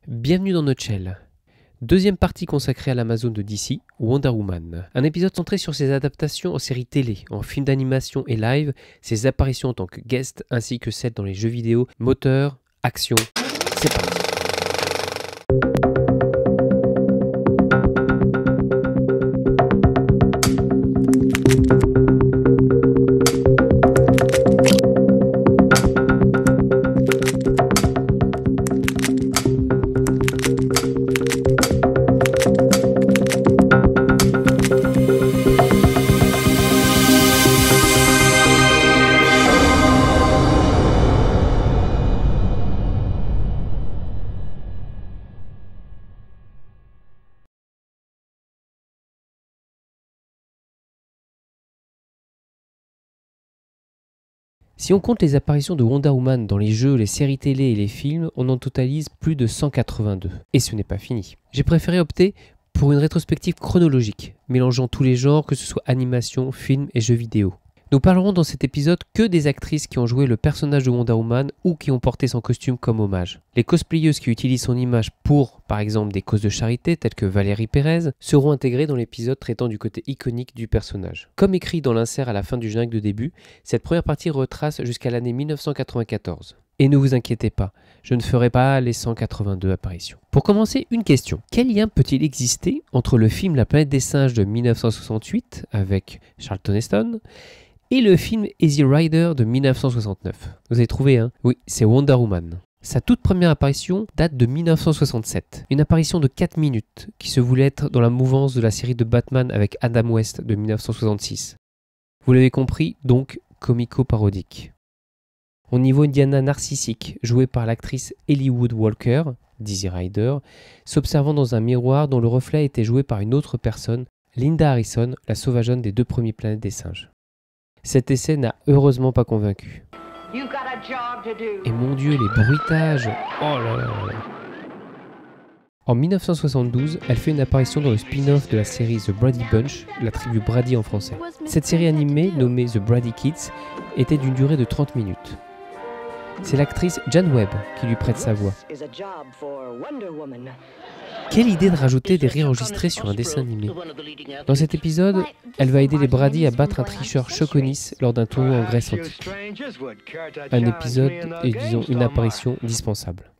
Bienvenue dans Nutshell. Deuxième partie consacrée à l'Amazon de DC, Wonder Woman. Un épisode centré sur ses adaptations en séries télé, en films d'animation et live, ses apparitions en tant que guest, ainsi que celles dans les jeux vidéo, moteur, action. C'est parti. Si on compte les apparitions de Wonder Woman dans les jeux, les séries télé et les films, on en totalise plus de 182. Et ce n'est pas fini. J'ai préféré opter pour une rétrospective chronologique, mélangeant tous les genres, que ce soit animation, film et jeux vidéo. Nous parlerons dans cet épisode que des actrices qui ont joué le personnage de Wonder Woman ou qui ont porté son costume comme hommage. Les cosplayeuses qui utilisent son image pour, par exemple, des causes de charité telles que Valérie Pérez, seront intégrées dans l'épisode traitant du côté iconique du personnage. Comme écrit dans l'insert à la fin du générique de début, cette première partie retrace jusqu'à l'année 1994. Et ne vous inquiétez pas, je ne ferai pas les 182 apparitions. Pour commencer, une question. Quel lien peut-il exister entre le film La planète des singes de 1968 avec Charlton Heston et le film Easy Rider de 1969. Vous avez trouvé, hein? Oui, c'est Wonder Woman. Sa toute première apparition date de 1967. Une apparition de 4 minutes qui se voulait être dans la mouvance de la série de Batman avec Adam West de 1966. Vous l'avez compris, donc comico-parodique. On y voit une Diana narcissique, jouée par l'actrice Hollywood Walker, d'Easy Rider, s'observant dans un miroir dont le reflet était joué par une autre personne, Linda Harrison, la sauvageonne des 2 premiers planètes des singes. Cet essai n'a heureusement pas convaincu. Et mon Dieu, les bruitages! Oh là là là! En 1972, elle fait une apparition dans le spin-off de la série The Brady Bunch, la tribu Brady en français. Cette série animée, nommée The Brady Kids, était d'une durée de 30 minutes. C'est l'actrice Jan Webb qui lui prête sa voix. Quelle idée de rajouter des réenregistrés sur un dessin animé. Dans cet épisode, elle va aider les Brady à battre un tricheur Choconis lors d'un tournoi en Grèce antique. Un épisode et disons une apparition dispensable.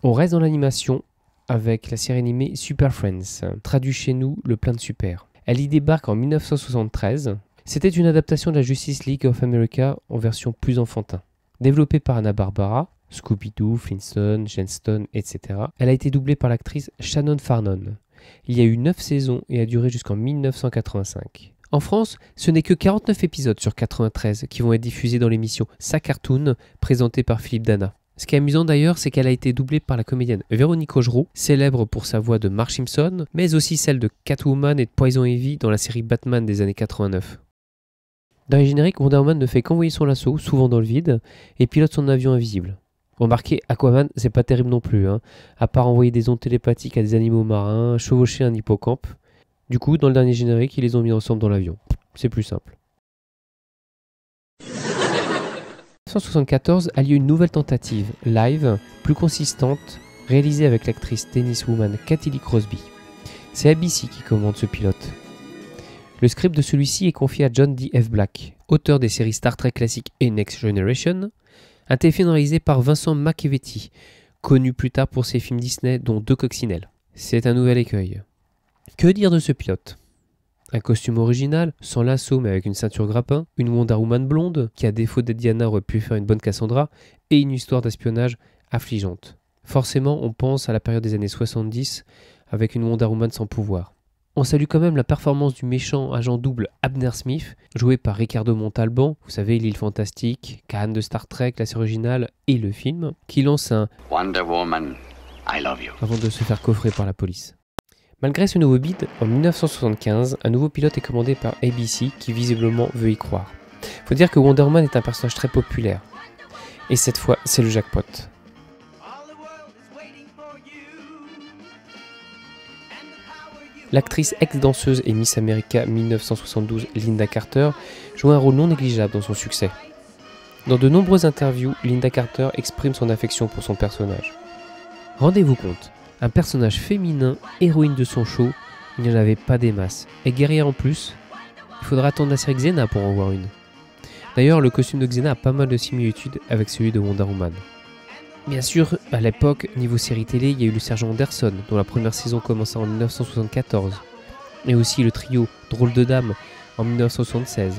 On reste dans l'animation avec la série animée Super Friends, traduit chez nous Le Plein de Super. Elle y débarque en 1973. C'était une adaptation de la Justice League of America en version plus enfantin. Développée par Hanna-Barbera, Scooby-Doo, Flintstones, Jenston, etc., elle a été doublée par l'actrice Shannon Farnon. Il y a eu 9 saisons et a duré jusqu'en 1985. En France, ce n'est que 49 épisodes sur 93 qui vont être diffusés dans l'émission Sa Cartoon, présentée par Philippe Dana. Ce qui est amusant d'ailleurs, c'est qu'elle a été doublée par la comédienne Véronique Augereau, célèbre pour sa voix de Marge Simpson, mais aussi celle de Catwoman et de Poison Ivy dans la série Batman des années 89. Dans les génériques, Wonder Woman ne fait qu'envoyer son lasso, souvent dans le vide, et pilote son avion invisible. Remarquez, Aquaman, c'est pas terrible non plus, hein, à part envoyer des ondes télépathiques à des animaux marins, chevaucher un hippocampe. Du coup, dans le dernier générique, ils les ont mis ensemble dans l'avion. C'est plus simple. En 1974 a lieu une nouvelle tentative, live, plus consistante, réalisée avec l'actrice tenniswoman Cathy Lee Crosby. C'est ABC qui commande ce pilote. Le script de celui-ci est confié à John D. F. Black, auteur des séries Star Trek classique et Next Generation, un téléfilm réalisé par Vincent Macchiavetti, connu plus tard pour ses films Disney dont 2 Coccinelles. C'est un nouvel écueil. Que dire de ce pilote ? Un costume original, sans lasso mais avec une ceinture grappin, une Wonder Woman blonde, qui à défaut d'être Diana aurait pu faire une bonne Cassandra, et une histoire d'espionnage affligeante. Forcément, on pense à la période des années 70, avec une Wonder Woman sans pouvoir. On salue quand même la performance du méchant agent double Abner Smith, joué par Ricardo Montalban, vous savez, l'île fantastique, Khan de Star Trek, la série originale et le film, qui lance un Wonder Woman, I love you, avant de se faire coffrer par la police. Malgré ce nouveau bid, en 1975, un nouveau pilote est commandé par ABC qui visiblement veut y croire. Faut dire que Wonder Woman est un personnage très populaire. Et cette fois, c'est le jackpot. L'actrice ex-danseuse et Miss America 1972 Lynda Carter joue un rôle non négligeable dans son succès. Dans de nombreuses interviews, Lynda Carter exprime son affection pour son personnage. Rendez-vous compte, un personnage féminin, héroïne de son show, il n'y en avait pas des masses. Et guerrière en plus, il faudra attendre la série Xena pour en voir une. D'ailleurs, le costume de Xena a pas mal de similitudes avec celui de Wonder Woman. Bien sûr, à l'époque, niveau série télé, il y a eu le sergent Anderson, dont la première saison commença en 1974, et aussi le trio Drôle de Dame en 1976.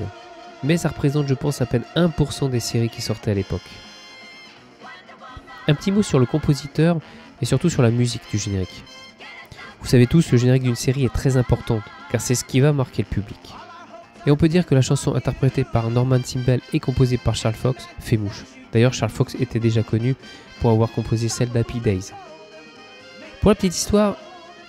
Mais ça représente, je pense, à peine 1% des séries qui sortaient à l'époque. Un petit mot sur le compositeur et surtout sur la musique du générique. Vous savez tous, le générique d'une série est très important, car c'est ce qui va marquer le public. Et on peut dire que la chanson interprétée par Norman Simbel et composée par Charles Fox fait mouche. D'ailleurs, Charles Fox était déjà connu pour avoir composé celle d'Happy Days. Pour la petite histoire,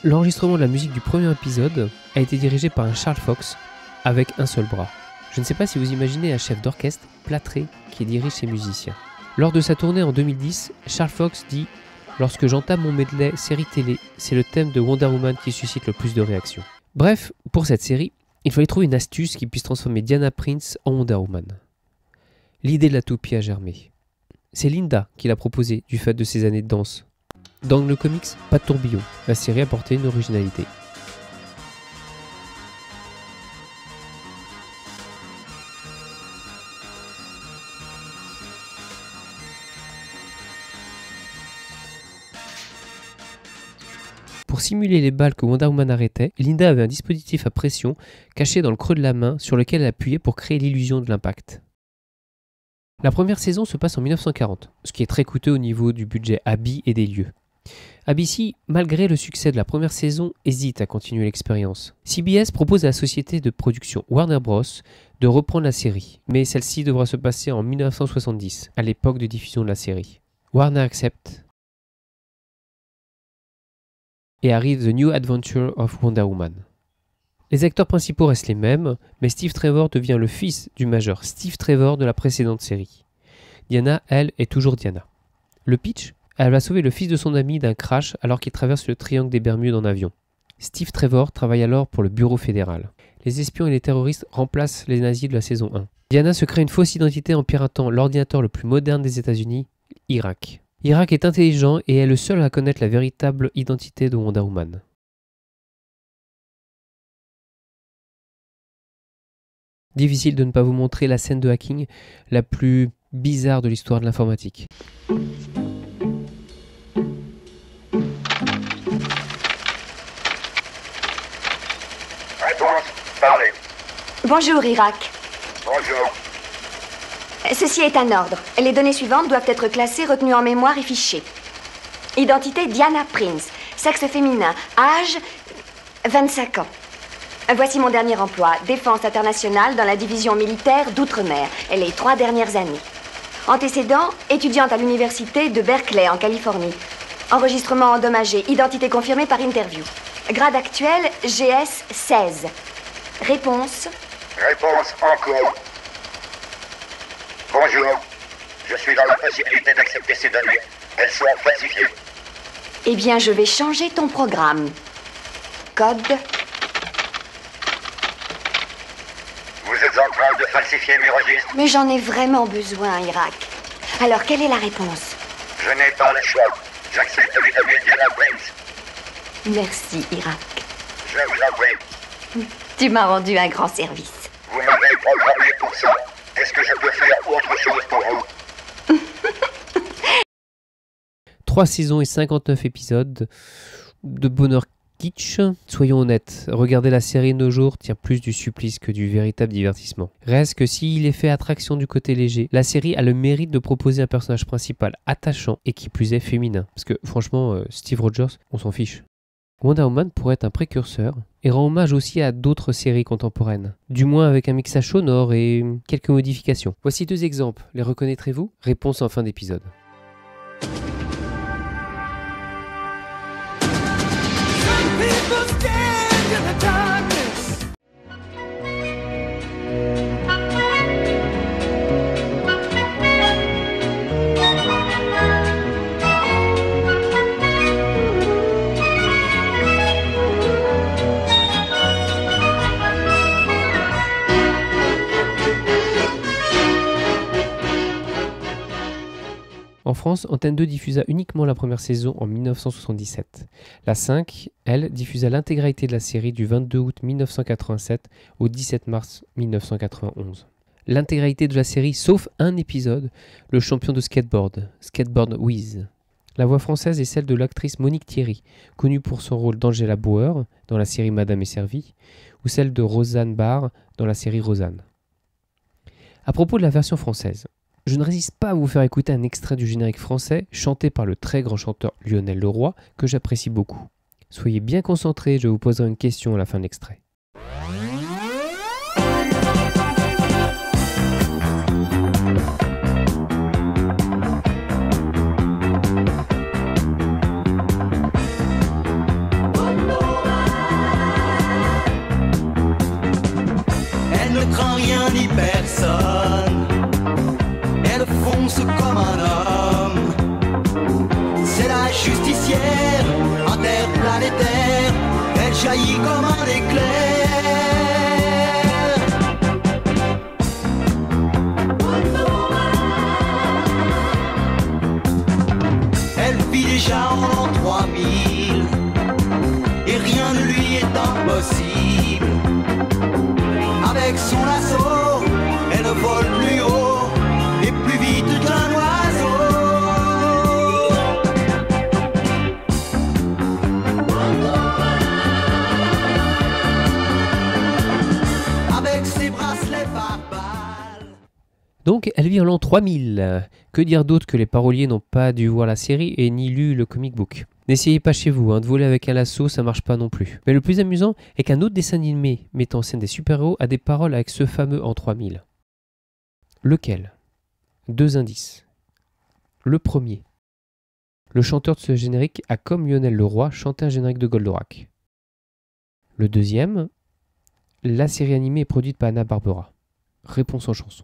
l'enregistrement de la musique du premier épisode a été dirigé par un Charles Fox avec un seul bras. Je ne sais pas si vous imaginez un chef d'orchestre plâtré qui dirige ses musiciens. Lors de sa tournée en 2010, Charles Fox dit « Lorsque j'entame mon medley série télé, c'est le thème de Wonder Woman qui suscite le plus de réactions. » Bref, pour cette série, il fallait trouver une astuce qui puisse transformer Diana Prince en Wonder Woman. L'idée de la toupie a germé. C'est Lynda qui l'a proposé du fait de ses années de danse. Dans le comics, pas de tourbillon. La série apportait une originalité. Pour simuler les balles que Wonder Woman arrêtait, Lynda avait un dispositif à pression caché dans le creux de la main sur lequel elle appuyait pour créer l'illusion de l'impact. La première saison se passe en 1940, ce qui est très coûteux au niveau du budget Abby et des lieux. ABC, malgré le succès de la première saison, hésite à continuer l'expérience. CBS propose à la société de production Warner Bros. De reprendre la série, mais celle-ci devra se passer en 1970, à l'époque de diffusion de la série. Warner accepte et arrive The New Adventure of Wonder Woman. Les acteurs principaux restent les mêmes, mais Steve Trevor devient le fils du major Steve Trevor de la précédente série. Diana, elle, est toujours Diana. Le pitch, elle va sauver le fils de son ami d'un crash alors qu'il traverse le triangle des Bermudes en avion. Steve Trevor travaille alors pour le bureau fédéral. Les espions et les terroristes remplacent les nazis de la saison 1. Diana se crée une fausse identité en piratant l'ordinateur le plus moderne des États-Unis, Irak. Irak est intelligent et est le seul à connaître la véritable identité de Wonder Woman. Difficile de ne pas vous montrer la scène de hacking la plus bizarre de l'histoire de l'informatique. Réponse, parlez. Bonjour Irak. Bonjour. Ceci est un ordre. Les données suivantes doivent être classées, retenues en mémoire et fichées. Identité Diana Prince. Sexe féminin. Âge 25 ans. Voici mon dernier emploi. Défense internationale dans la division militaire d'Outre-mer. Les 3 dernières années. Antécédent, étudiante à l'université de Berkeley en Californie. Enregistrement endommagé. Identité confirmée par interview. Grade actuel GS 16. Réponse. Réponse en cours. Bonjour. Je suis dans la possibilité d'accepter ces données. Elles sont falsifiées. Eh bien, je vais changer ton programme. Code. Vous êtes en train de falsifier mes registres. Mais j'en ai vraiment besoin, Irak. Alors, quelle est la réponse? Je n'ai pas le choix. J'accepte d'établir Diana Prince. Merci, Irak. Je vous en prie. Tu m'as rendu un grand service. Vous m'avez programmé pour ça. Est-ce que je peux faire autre chose pour vous? 3 saisons et 59 épisodes de bonheur kitsch. Soyons honnêtes, regarder la série de nos jours tient plus du supplice que du véritable divertissement. Reste que s'il est fait attraction du côté léger, la série a le mérite de proposer un personnage principal attachant et qui plus est féminin. Parce que franchement, Steve Rogers, on s'en fiche. Wonder Woman pourrait être un précurseur et rend hommage aussi à d'autres séries contemporaines, du moins avec un mixage sonore et quelques modifications. Voici 2 exemples, les reconnaîtrez-vous? Réponse en fin d'épisode. France, Antenne 2 diffusa uniquement la première saison en 1977. La 5, elle, diffusa l'intégralité de la série du 22 août 1987 au 17 mars 1991. L'intégralité de la série, sauf un épisode, le champion de skateboard, Skateboard Wiz. La voix française est celle de l'actrice Monique Thierry, connue pour son rôle d'Angela Bauer dans la série Madame est servie, ou celle de Rosanne Barr dans la série Rosanne. À propos de la version française, je ne résiste pas à vous faire écouter un extrait du générique français chanté par le très grand chanteur Lionel Leroy, que j'apprécie beaucoup. Soyez bien concentrés, je vous poserai une question à la fin de l'extrait. Elle ne craint rien ni personne, elle fonce comme un homme. C'est la justicière interplanétaire, elle jaillit comme un éclair. Elle vit déjà en l'an 3000 et rien ne lui est impossible. Avec son lasso, elle vole plus haut et plus vite qu'un oiseau. Avec ses bracelets par balles. Donc, elle vit en l'an 3000. Que dire d'autre que les paroliers n'ont pas dû voir la série et ni lu le comic book. N'essayez pas chez vous, de voler avec un lasso, ça marche pas non plus. Mais le plus amusant est qu'un autre dessin animé mettant en scène des super-héros a des paroles avec ce fameux en 3000. Lequel? 2 indices. Le premier. Le chanteur de ce générique a, comme Lionel Leroy, chanté un générique de Goldorak. Le deuxième. La série animée est produite par Hanna-Barbera. Réponse en chanson.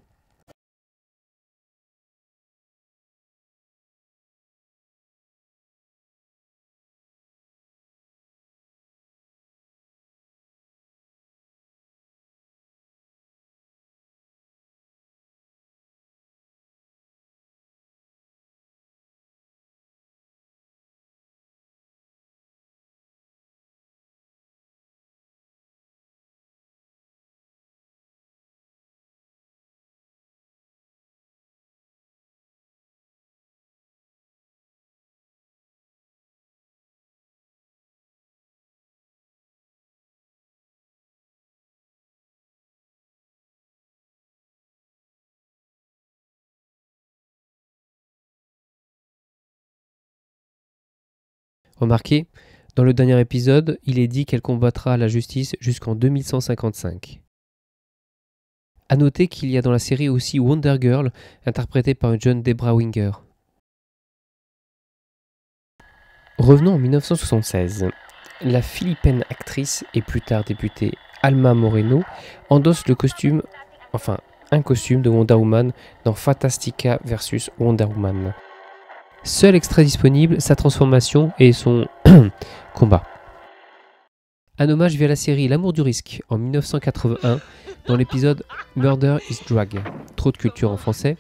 Remarquez, dans le dernier épisode, il est dit qu'elle combattra la justice jusqu'en 2155. A noter qu'il y a dans la série aussi Wonder Girl, interprétée par une jeune Debra Winger. Revenons en 1976. La philippine actrice et plus tard députée Alma Moreno endosse le costume, enfin un costume de Wonder Woman dans Fantastica vs Wonder Woman. Seul extrait disponible, sa transformation et son combat. Un hommage via la série L'amour du risque en 1981 dans l'épisode Murder is Drag, trop de culture en français.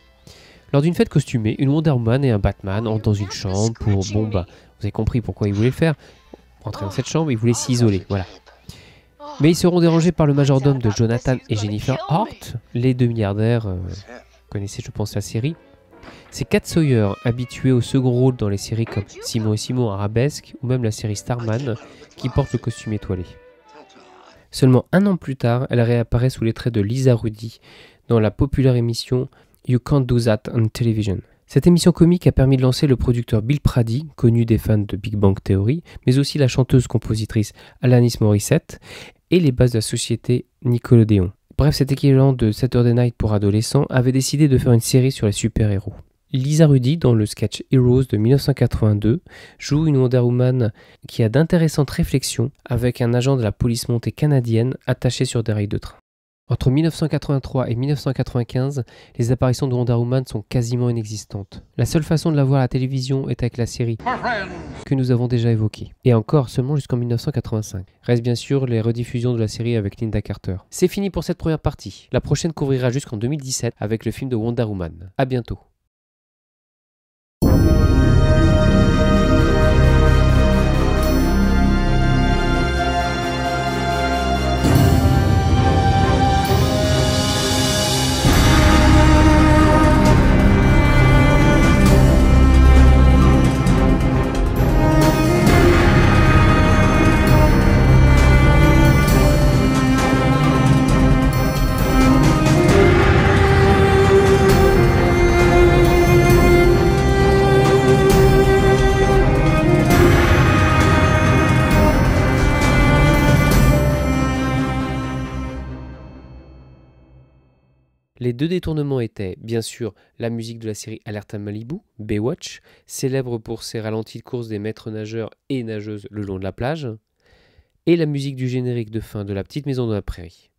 Lors d'une fête costumée, une Wonder Woman et un Batman entrent dans une chambre pour, vous avez compris pourquoi ils voulaient le faire. Entrer dans cette chambre, ils voulaient s'isoler, voilà. Mais ils seront dérangés par le majordome de Jonathan et Jennifer Hart, les deux milliardaires, vous connaissez je pense la série. C'est Kat Sawyer, habituée au second rôle dans les séries comme Simon et Simon Arabesque ou même la série Starman, qui porte le costume étoilé. Seulement un an plus tard, elle réapparaît sous les traits de Lisa Rudy dans la populaire émission You Can't Do That on Television. Cette émission comique a permis de lancer le producteur Bill Prady, connu des fans de Big Bang Theory, mais aussi la chanteuse-compositrice Alanis Morissette et les bases de la société Nickelodeon. Bref, cet équivalent de Saturday Night pour adolescents avait décidé de faire une série sur les super-héros. Lisa Rudy, dans le sketch Heroes de 1982, joue une Wonder Woman qui a d'intéressantes réflexions avec un agent de la police montée canadienne attaché sur des rails de train. Entre 1983 et 1995, les apparitions de Wonder Woman sont quasiment inexistantes. La seule façon de la voir à la télévision est avec la série que nous avons déjà évoquée. Et encore seulement jusqu'en 1985. Reste bien sûr les rediffusions de la série avec Linda Carter. C'est fini pour cette première partie. La prochaine couvrira jusqu'en 2017 avec le film de Wonder Woman. A bientôt. Les 2 détournements étaient, bien sûr, la musique de la série Alerte à Malibu, Baywatch, célèbre pour ses ralentis de course des maîtres nageurs et nageuses le long de la plage, et la musique du générique de fin de La Petite Maison dans la Prairie.